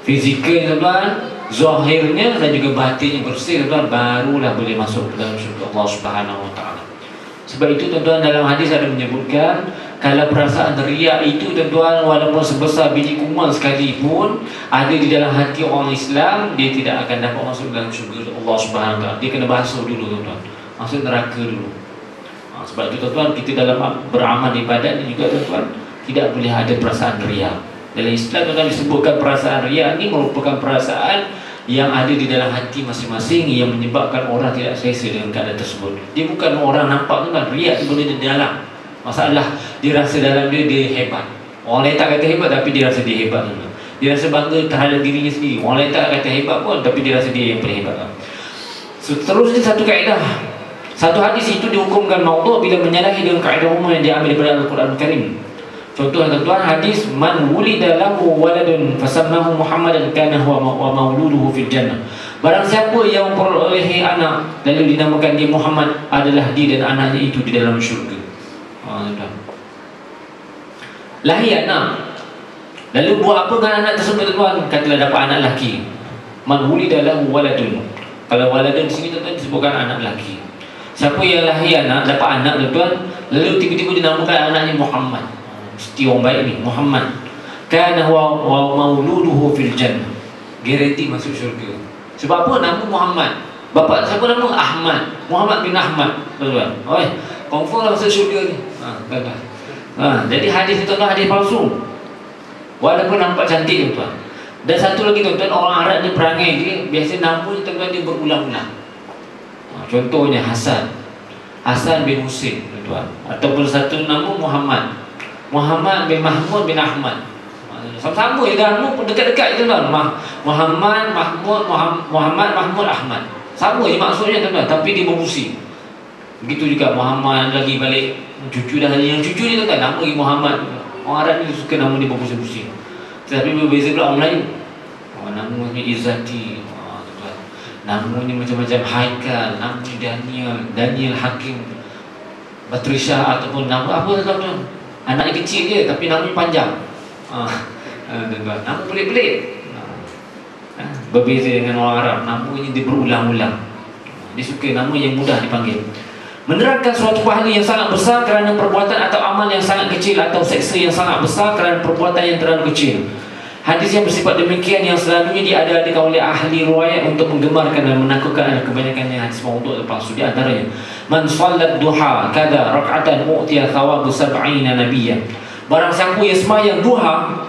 Fizikal tuan-tuan, zahirnya dan juga batinnya bersih tuan-tuan, barulah boleh masuk ke dalam syurga Allah Subhanahu wa taala. Sebab itu tuan-tuan, dalam hadis ada menyebutkan kalau perasaan riak itu tuan-tuan, walaupun sebesar biji kumal sekalipun ada di dalam hati orang Islam, dia tidak akan dapat masuk dalam syurga Allah Subhanahu wa taala. Dia kena basuh dulu tuan-tuan, masuk neraka dulu. Sebab itu tuan-tuan, kita dalam beramal ibadat ni juga tuan-tuan, tidak boleh ada perasaan riak. Dalam Islam tuan-tuan disebutkan perasaan riak ni merupakan perasaan yang ada di dalam hati masing-masing yang menyebabkan orang tidak selesa dengan keadaan tersebut. Dia bukan orang nampak tuan-tuan, riak tu boleh di dalam. Masalah dia rasa dalam dia hebat. Orang lain tak kata hebat tapi dia rasa dia hebat tuan-tuan. Dia rasa bangga terhadap dirinya sendiri. Orang lain tak kata hebat pun tapi dia rasa dia yang paling hebat. Seterusnya satu kaedah, satu hadis itu dihukumkan maudhu' bila menyalahi dengan kaedah umum yang diambil daripada Al-Quran Al-Karim. Contoh tuan-tuan, hadis man wulida lahu waladun fasammahu Muhammadan kana huwa wa mauluduhu fil jannah. Barang siapa yang memperolehi anak lalu dinamakan dia Muhammad, adalah dia dan anaknya itu di dalam syurga. Lahir anak, lalu buat apa dengan anak tersebut tuan-tuan? Katalah dapat anak lelaki. Man wulida lahu waladun. Kalau waladun sini tuan-tuan disebutkan anak lelaki. Siapa yang lahir anak, dapat anak tuan-tuan, lalu tiba-tiba dinamakan anaknya Muhammad. Mesti orang baik ni, Muhammad. Kana wa mauluduhu fil jannah. Garanti masuk syurga. Sebab apa? Nama Muhammad. Bapa siapa nama? Ahmad. Muhammad bin Ahmad. Tuan-tuan. Oi, confirm lah masuk syurga ni. Tuan-tuan. Jadi hadis itu tuan-tuan, hadis palsu. Walaupun nampak cantik tuan-tuan. Dan satu lagi tuan-tuan, orang Arab ni perangai dia, biasa nama tuan-tuan dia berulang-ulang. Contohnya Hasan bin Husin tuan-tuan. Ataupun satu nama Muhammad bin Mahmud bin Ahmad. Sama-sama je nama pun dekat-dekat je tuan-tuan. Muhammad Mahmud Ahmad. Sama je maksudnya tuan-tuan, tapi dia berfungsi. Begitu juga Muhammad lagi balik cucu dah, yang cucu ni tuan-tuan nama lagi Muhammad. Orang Arab ni suka nama dia berfungsi-fungsi. Tapi berbeza pula orang Melayu. Namanya Izzati. Namanya macam-macam, Haikal, namanya Daniel Hakim, Batrisha, ataupun nama apa tuan-tuan. Anaknya kecil je tapi namanya panjang. Tuan-tuan, nama pelik-pelik. Berbeza dengan orang Arab, namanya dia berulang-ulang. Dia suka nama yang mudah dipanggil. Menerangkan suatu pahala yang sangat besar kerana perbuatan atau amal yang sangat kecil, atau seksa yang sangat besar kerana perbuatan yang terlalu kecil. Hadis yang bersifat demikian yang selalunya diada-adakan oleh ahli riwayat untuk menggemarkan dan menakutkan kebanyakannya hadis maudhu' atau palsu. Di antaranya, man sallat duha kada rak'atan u'tiya thawabu sab'ina nabiyyan. Barang siapa yang sembahyang duha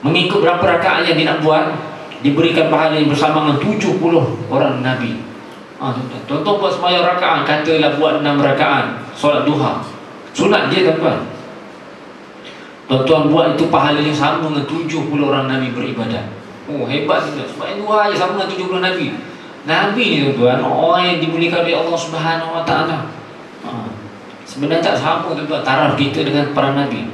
mengikut berapa rakaat yang dia nak buat, diberikan pahala yang bersama dengan 70 orang nabi. Tuan-tuan buat sembahyang rakaat, katalah buat 6 rakaat solat duha, sunat je tuan-tuan. Tuan-tuan buat itu pahalanya sama dengan 70 orang Nabi beribadat. Oh, hebat tuan-tuan. Sembahyang dua aja sama dengan 70 Nabi. Nabi ni tuan-tuan, orang yang dimuliakan oleh Allah Subhanahu wa taala. Sebenarnya tak sama tuan-tuan taraf kita dengan para Nabi.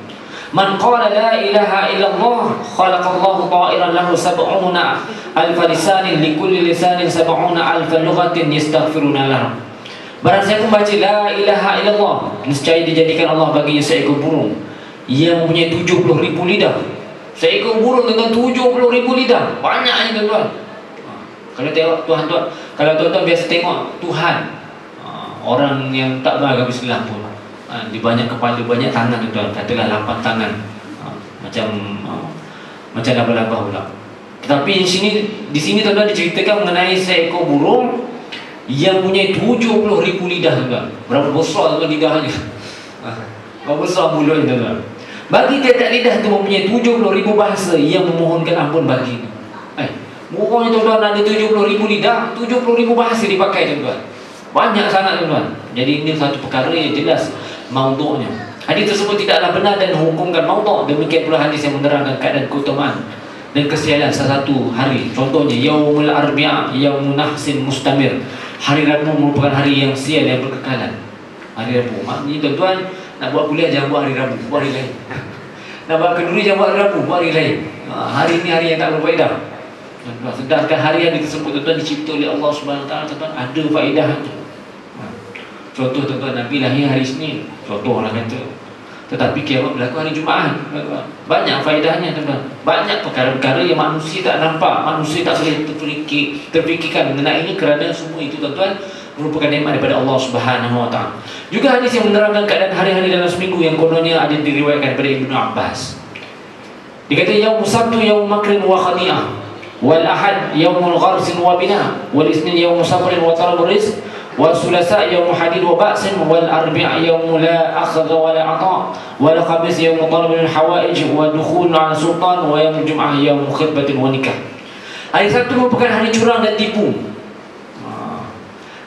Man qala la ilaha illallah khalaqallahu ta'iran lahu sab'una alfa lisanin likulli lisanin sab'una alfa lughatin yastaghfiruna lahu. Barang siapa membaca la ilaha illallah, nescaya dijadikan Allah baginya seekor burung yang mempunyai 70,000 lidah. Seekor burung dengan 70,000 lidah. Banyaknya tuan-tuan. Kalau tengok tuan-tuan, kalau tuan-tuan biasa tengok Tuhan, orang yang tak beragama Islam pun, dia banyak kepala, banyak tangan tuan-tuan. Katalah 8 tangan. Macam laba-laba pula. Tetapi di sini tuan-tuan diceritakan mengenai seekor burung yang punya 70,000 lidah tuan-tuan. Berapa besar tuan lidahnya? Berapa besar mulutnya tuan-tuan? Bagi tiap-tiap lidah itu mempunyai 70,000 bahasa yang memohonkan ampun baginya. Burungnya tuan-tuan ada 70,000 lidah, 70,000 bahasa dipakai tuan-tuan. Banyak sangat tuan-tuan. Jadi ini satu perkara yang jelas maudhu'nya. Hadis tersebut tidaklah benar dan hukumkan maudhu'. Demikian pula hadis yang menerangkan keadaan keutamaan dan kesialan salah satu hari. Contohnya Yaumul Arbi'a, Yaumun Nahsin Mustamir. Hari Rabu merupakan hari yang sial yang berkekalan. Hari Rabu. Maknanya tuan-tuan, nak buat kuliah jangan buat hari Rabu, buat hari lain. Nak buat kenduri jangan buat hari Rabu, buat hari lain. Hari ini hari yang tak berfaedah. Sedangkan hari yang tersebut tuan-tuan dicipta oleh Allah Subhanahu Wa Taala, tuan-tuan ada faedahnya. Contoh tuan-tuan, Nabi lahir hari Isnin. Contoh orang kata. Tetapi kiamat berlaku hari Jumaat. Banyak faedahnya tuan-tuan. Banyak perkara-perkara yang manusia tak nampak, manusia tak boleh terfikirkan mengenainya, kerana semua itu tuan-tuan merupakan nikmat daripada Allah Subhanahu wa taala. Juga hadis yang menerangkan keadaan hari-hari dalam seminggu yang kononnya ada diriwayatkan daripada Ibnu Abbas. Dikata yaumul sabtu yaumul makrin wa khani'ah, wal ahad yaumul gharsin wa bina, wal isnin yaumul sabrin wa talabur rizq, wal sulasa yaumul hadid wa ba'sin, wal arbi' yaumul la akhadha wa la ata', wal khamis yaumul talabul hawaij wa dukhul ala sultan, wa yaumul jum'ah yaumul khitbatin wa nikah. Hari Sabtu merupakan hari curang dan tipu.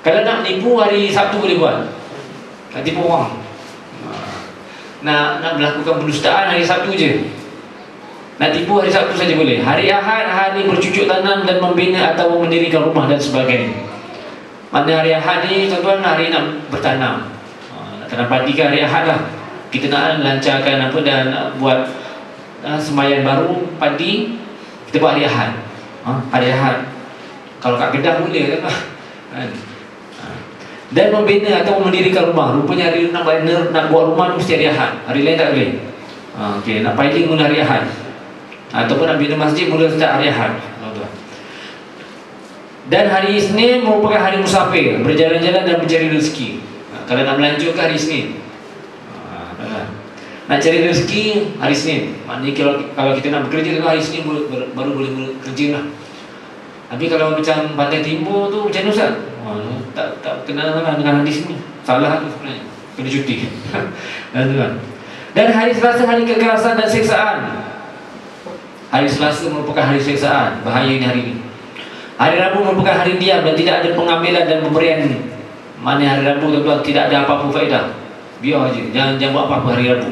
Kalau nak menipu hari Sabtu boleh buat. Nak tipu orang. Nak melakukan pendustaan hari Sabtu je. Nak tipu hari Sabtu saja boleh. Hari Ahad hari bercucuk tanam dan membina atau mendirikan rumah dan sebagainya. Mana hari Ahad ni tuan-tuan hari nak bertanam. Nak tanam padi ke hari Ahad lah. Kita nak lancarkan apa dan nak buat sembahyang baru padi, kita buat hari Ahad. Hari Ahad. Kalau kat Kedah boleh kan. Dan membina atau mendirikan rumah. Rupanya hari nak buat rumah mesti hari Ahad. Hari lain tak boleh. Okey, nak piling mula hari Ahad. Ataupun nak bina masjid mula sejak hari Ahad. Dan hari Isnin merupakan hari musafir, berjalan-jalan dan mencari rezeki. Kalau nak melanja ke hari Isnin. Nak cari rezeki hari Isnin. Maknanya kalau kita nak bekerja hari Isnin baru boleh bekerja lah. Tapi kalau macam Pantai Timur tu macam mana Ustaz? Tak kenal dengan hadis ni. Salah tu sebenarnya. Kena cuti. Dan hari Selasa hari kekerasan dan seksaan. Hari Selasa merupakan hari seksaan. Bahaya ni hari ni. Hari Rabu merupakan hari diam dan tidak ada pengambilan dan pemberian. Mana hari Rabu tuan-tuan tidak ada apa-apa faedah. Biar aja. Jangan buat apa-apa hari Rabu.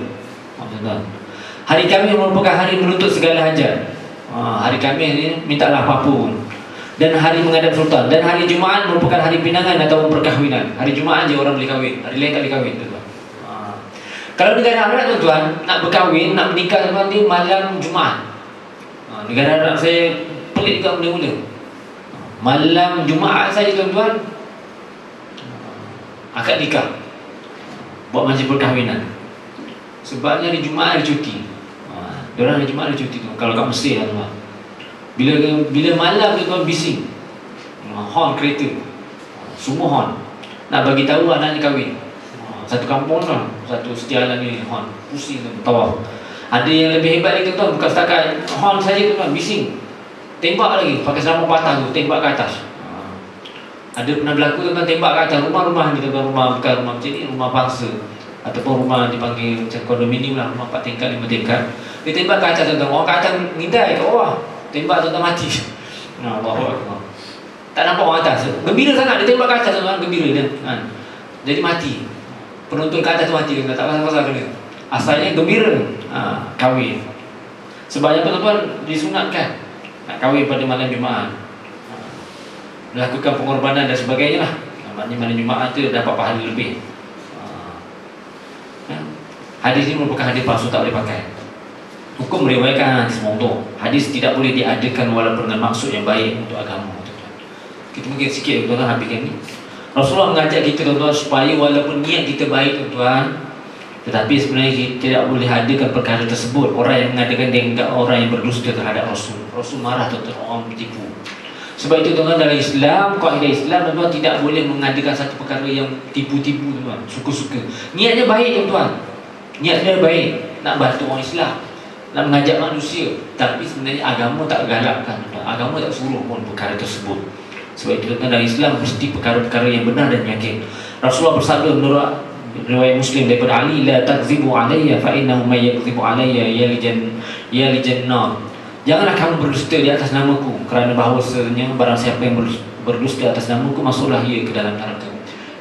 Hari Khamis merupakan hari menuntut segala hajat. Hari Khamis ni mintalah apa-apa pun. Dan hari menghadap sultan. Dan hari Jumaat merupakan hari pinangan atau perkahwinan. Hari Jumaat je orang boleh kahwin. Hari lain tak boleh kahwin tuan-tuan. Kalau negara Arab tuan-tuan nak berkahwin, nak menikah tuan-tuan di malam Jumaat. Negara Arab saya pelik juga mula-mula. Malam Jumaat saja tuan-tuan akad nikah, buat majlis perkahwinan. Sebabnya hari Jumaat hari cuti. Diorang hari Jumaat hari cuti tu. Kalau kat Mesir lah tuan. Bila malam tu tuan bising. Horn kereta. Semua horn. Nak bagi tahu anak ni kahwin. Satu kampung lah. Satu setialan ni horn. Pusing tu tawaf. Ada yang lebih hebat lagi tuan. Bukan setakat horn saja tu tuan. Bising. Tembak lagi. Pakai seramah patah tu. Tembak ke atas. Ada pernah berlaku tuan-tuan tembak ke atas. Rumah-rumah ni tuan-tuan. Rumah bukan rumah macam ni. Rumah bangsa. Ataupun rumah dipanggil macam kondominium lah. Rumah 4 tingkat 5 tingkat. Dia tembak ke atas tuan-tuan. Orang ke atas ngindai kat bawah. Tembak tuan-tuan mati. Allahu Akbar. Tak nampak orang atas. Gembira sangat dia tembak ke atas tuan-tuan. Gembira dia. Jadi mati. Penonton ke atas tu mati. Tak pasal-pasal kena. Asalnya gembira. Kahwin. Sebabnya tuan-tuan disunatkan nak kahwin pada malam Jumaat. Melakukan pengorbanan dan sebagainya lah. Maknanya malam Jumaat tu dapat pahala lebih. Hadis ini merupakan hadis palsu, tak boleh pakai. Hukum meriwayatkan hadis maudhu'. Hadis tidak boleh diadakan walaupun dengan maksud yang baik untuk agama. Kita mungkin sikit tuan-tuan habiskan ni. Rasulullah mengajak kita tuan-tuan supaya walaupun niat kita baik tuan-tuan, tetapi sebenarnya kita tidak boleh adakan perkara tersebut. Orang yang mengadakan dia orang yang berdusta terhadap Rasul. Rasul marah tuan-tuan orang bertipu. Sebab itu tuan-tuan dalam Islam, kaedah Islam tuan-tuan tidak boleh mengadakan satu perkara yang tipu-tipu tuan-tuan, suka-suka. Niatnya baik tuan-tuan. Niatnya baik, nak bantu orang Islam, nak mengajak manusia, tapi sebenarnya agama tak galakkan, agama tak suruh pun perkara tersebut. Sebab itu tuan-tuan dalam Islam mesti perkara-perkara yang benar dan yakin. Rasulullah bersabda menurut riwayat Muslim daripada Ali, la takzibu alayya fa innahu may yakzibu alayya yalijan nar. Janganlah kamu berdusta di atas namaku, kerana bahawasanya barang siapa yang berdusta atas namaku, masuklah ia ke dalam neraka.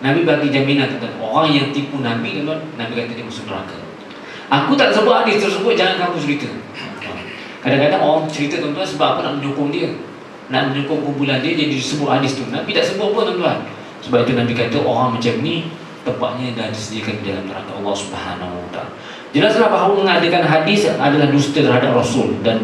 Nabi bagi jaminan tuan-tuan, orang yang tipu Nabi tuan-tuan, Nabi kata dia masuk neraka. Aku tak sebut hadis tersebut, jangan kamu cerita. Kadang-kadang orang cerita tuan-tuan sebab apa? Nak menyokong dia, nak menyokong kumpulan dia, jadi disebut hadis tu. Nabi tak sebut apa tuan-tuan. Sebab itu Nabi kata orang macam ni tempatnya dah disediakan di dalam neraka Allah Subhanahu Wa Taala. Jelaslah bahawa mengadakan hadis adalah dusta terhadap Rasul, dan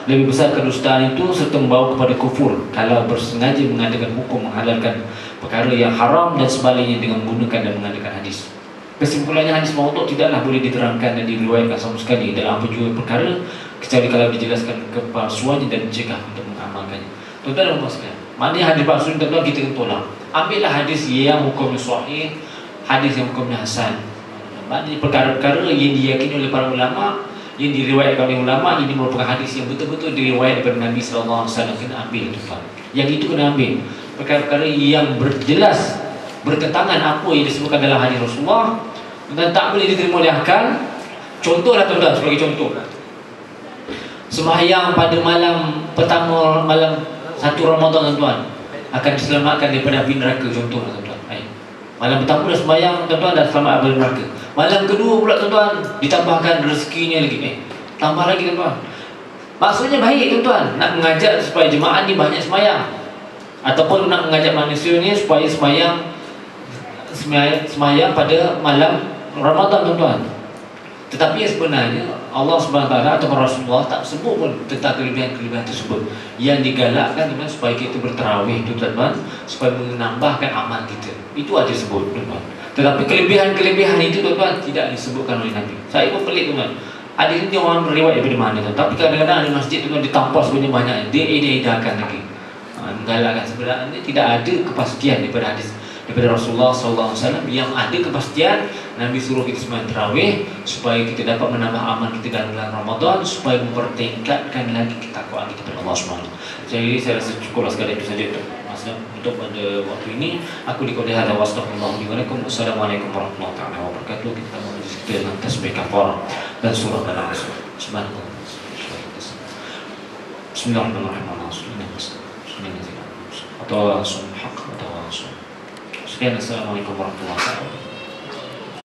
lebih besar kedustaan itu serta membawa kepada kufur kalau bersengaja mengadakan hukum menghalalkan perkara yang haram dan sebaliknya dengan menggunakan dan mengadakan hadis. Kesimpulannya hadis maudhu tidaklah boleh diterangkan dan diriwayatkan sama sekali dalam penjual perkara kecuali kalau dijelaskan kepalsuannya dan dicegah untuk mengamalkannya. Tuan-tuan dan puan sekalian, mana hadis palsu ni tuan-tuan kita tolak. Ambillah hadis yang hukumnya sahih, hadis yang hukumnya hasan. Maknanya perkara-perkara yang diyakini oleh para ulama, yang diriwayatkan oleh ulama, ini merupakan hadis yang betul-betul diriwayatkan daripada Nabi sallallahu alaihi wasallam, kena ambil tuan. Yang itu kena ambil. Perkara-perkara yang berjelas bertentangan apa yang disebutkan dalam hadis Rasulullah dan tak boleh diterima oleh akal. Contohlah tuan-tuan, sebagai contoh, sembahyang pada malam pertama, malam 1 Ramadan tuan-tuan, akan diselamatkan daripada api neraka. Contohlah tuan-tuan, malam pertama dah sembahyang tuan-tuan, dah selamat api neraka. Malam kedua pula tuan-tuan, ditambahkan rezekinya lagi, tambah lagi tuan-tuan. Maksudnya baik tuan-tuan, nak mengajak supaya jemaah ni banyak sembahyang, ataupun nak mengajak manusia ni supaya sembahyang pada malam Ramadan tuan-tuan. Tetapi sebenarnya Allah SWT atau Rasulullah tak sebut pun tentang kelebihan-kelebihan tersebut. Yang digalakkan teman supaya kita berterawih tuan-tuan, supaya menambahkan amal kita. Itu aja sebut tuan-tuan. Tetapi kelebihan-kelebihan itu tuan-tuan tidak disebutkan oleh Nabi. Saya pun pelik tuan-tuan. Hadis ini orang beriwayat daripada mana tuan? Tapi kadang-kadang ada masjid tuan-tuan ditampar sebenarnya banyak. Dia edarkan lagi. Menggalakkan, sebenarnya tidak ada kepastian daripada hadis daripada Rasulullah SAW yang ada kepastian Nabi suruh kita sembahyang tarawih supaya kita dapat menambah amal kita dalam bulan Ramadan, supaya mempertingkatkan lagi ketakwaan kita kepada Allah SWT. Jadi saya rasa cukuplah sekadar itu saja masa untuk pada waktu ini. Aku diqouli hadza wa astaghfirullahi wa lakum. Wassalamualaikum warahmatullahi wabarakatuh. Kita mau diskusi tentang tasbih kafarah dan surah Al-Asr. Subhanallah. Bismillahirrahmanirrahim. Atau haq atau Sekian, assalamualaikum warahmatullahi wabarakatuh.